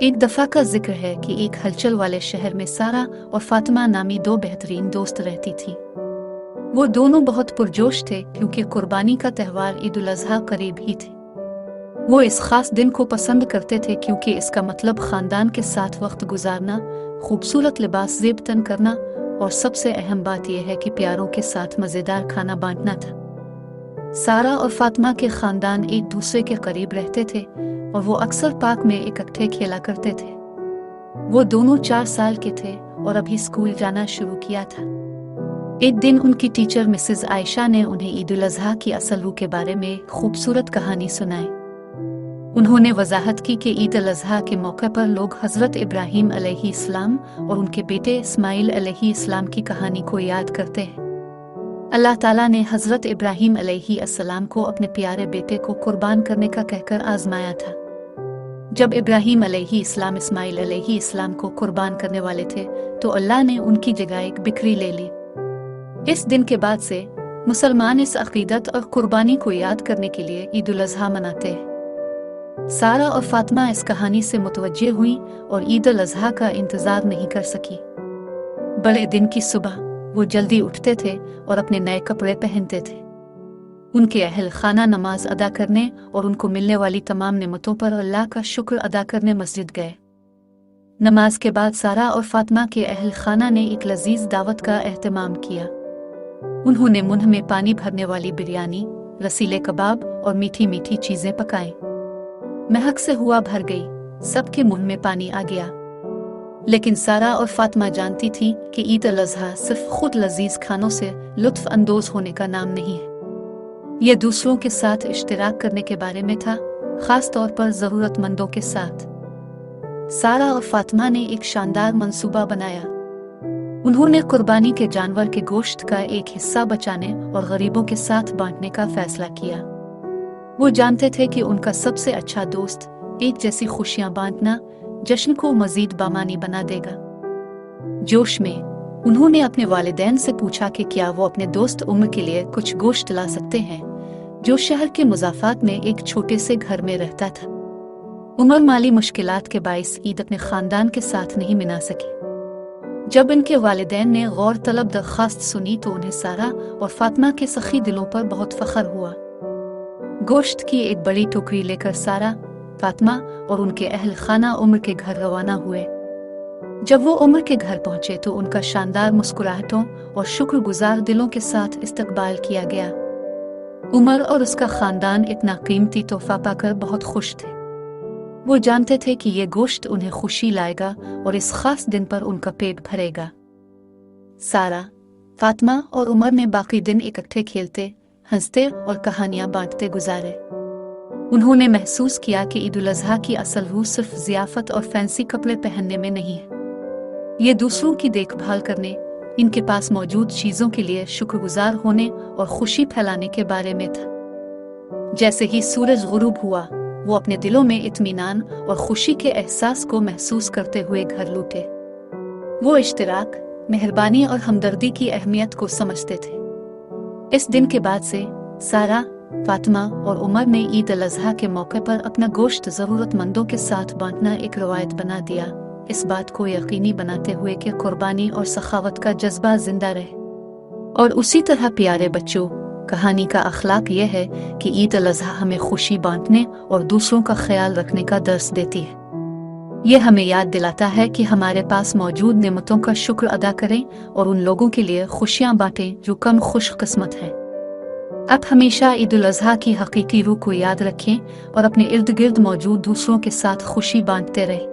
एक दफ़ा का जिक्र है कि एक हलचल वाले शहर में सारा और फातिमा नामी दो बेहतरीन दोस्त रहती थी। वो दोनों बहुत पुरजोश थे क्योंकि कुर्बानी का त्यौहार ईद उल अज़हा करीब ही थे। वो इस खास दिन को पसंद करते थे क्योंकि इसका मतलब खानदान के साथ वक्त गुजारना, खूबसूरत लिबास ज़ेब तन करना और सबसे अहम बात यह है कि प्यारों के साथ मज़ेदार खाना बांटना था। सारा और फातिमा के खानदान एक दूसरे के करीब रहते थे और वो अक्सर पार्क में इकट्ठे खेला करते थे। वो दोनों 4 साल के थे और अभी स्कूल जाना शुरू किया था। एक दिन उनकी टीचर मिसेस आयशा ने उन्हें ईद उल अज़हा की असल रूह के बारे में खूबसूरत कहानी सुनाई। उन्होंने वजाहत की कि ईद उल अज़हा के मौके पर लोग हज़रत इब्राहीम अलैहिस्सलाम और उनके बेटे इस्माइल अलैहिस्सलाम की कहानी को याद करते हैं। अल्लाह ताला ने हज़रत इब्राहीम अलैहिस्सलाम को अपने प्यारे बेटे को कुर्बान करने का कहकर आजमाया था। जब इब्राहीम अलैहिस्सलाम इस्माइल अलैहिस्सलाम को कुर्बान करने वाले थे तो अल्लाह ने उनकी जगह एक बकरी ले ली। इस दिन के बाद से मुसलमान इस अक़ीदत और कुर्बानी को याद करने के लिए ईद उल अज़हा मनाते हैं। सारा और फातिमा इस कहानी से मुतवज्जे हुई और ईद उल अज़हा का इंतज़ार नहीं कर सकी। बड़े दिन की सुबह वो जल्दी उठते थे और अपने नए कपड़े पहनते थे। उनके अहल खाना नमाज अदा करने और उनको मिलने वाली तमाम नेमतों पर अल्लाह का शुक्र अदा करने मस्जिद गए। नमाज के बाद सारा और फातिमा के अहल खाना ने एक लजीज दावत का एहतमाम किया। उन्होंने मुंह में पानी भरने वाली बिरयानी, रसीले कबाब और मीठी मीठी चीजें पकाई। महक से हुआ भर गई, सबके मुंह में पानी आ गया। लेकिन सारा और फातिमा जानती थी कि ईद उल अज़हा सिर्फ खुद लजीज खानों से लुत्फ अंदोज होने का नाम नहीं है, यह दूसरों के साथ इश्तिराक करने के बारे में था, खास तौर पर ज़रूरतमंदों के साथ। सारा और फातिमा ने एक शानदार मंसूबा बनाया। उन्होंने कुर्बानी के जानवर के गोश्त का एक हिस्सा बचाने और गरीबों के साथ बांटने का फैसला किया। वो जानते थे कि उनका सबसे अच्छा दोस्त एक जैसी खुशियां बांटना जश्न को मजीद बामानी बना देगा। जोश में उन्होंने अपने वालिदैन से पूछा कि क्या वो अपने दोस्त उमर के लिए कुछ गोश्त ला सकते हैं, जो शहर के मुज़ाफ़ात में एक छोटे से घर में रहता था। उमर माली मुश्किलात के बाइस ईद अपने खानदान के साथ नहीं मना सकी। जब इनके वालिदैन ने गौर तलब दरख्वास्त सुनी तो उन्हें सारा और फातिमा के सखी दिलों पर बहुत फख्र हुआ। गोश्त की एक बड़ी टोकरी लेकर सारा, फातिमा और उनके अहल खाना उमर के घर रवाना हुए। जब वो उमर के घर पहुंचे तो उनका शानदार मुस्कुराहटों और शुक्रगुजार दिलों के साथ इस्तकबाल किया गया। उमर और उसका खानदान इतना कीमती तोहफा पाकर बहुत खुश थे। वो जानते थे कि ये गोश्त उन्हें खुशी लाएगा और इस खास दिन पर उनका पेट भरेगा। सारा, फातिमा और उमर ने बाकी दिन इकट्ठे खेलते, हंसते और कहानियां बांटते गुजारे। उन्होंने महसूस किया कि ईद उल अज़हा की असल रूह सिर्फ ज़ियाफ़त और फैंसी कपड़े पहनने में नहीं है, ये दूसरों की देखभाल करने, इनके पास मौजूद चीज़ों के लिए शुक्रगुजार होने और खुशी फैलाने के बारे में था। जैसे ही सूरज गुरूब हुआ, वो अपने दिलों में इत्मीनान और खुशी के एहसास को महसूस करते हुए घर लौटे। वो इश्तिराक, मेहरबानी और हमदर्दी की अहमियत को समझते थे। इस दिन के बाद से सारा, फातिमा और उमर ने ईद उल अज़हा के मौके पर अपना गोश्त ज़रूरतमंदों के साथ बांटना एक रवायत बना दिया, इस बात को यकीनी बनाते हुए कि कुर्बानी और सखावत का जज्बा जिंदा रहे। और उसी तरह प्यारे बच्चों, कहानी का अखलाक यह है कि ईद उल अज़हा हमें खुशी बांटने और दूसरों का ख्याल रखने का दर्स देती है। यह हमें याद दिलाता है कि हमारे पास मौजूद नेमतों का शुक्र अदा करें और उन लोगों के लिए खुशियां बांटें जो कम खुशकिस्मत हैं। अब हमेशा ईद उल अज़हा की हकीकी रूह को याद रखें और अपने इर्द गिर्द मौजूद दूसरों के साथ खुशी बांटते रहें।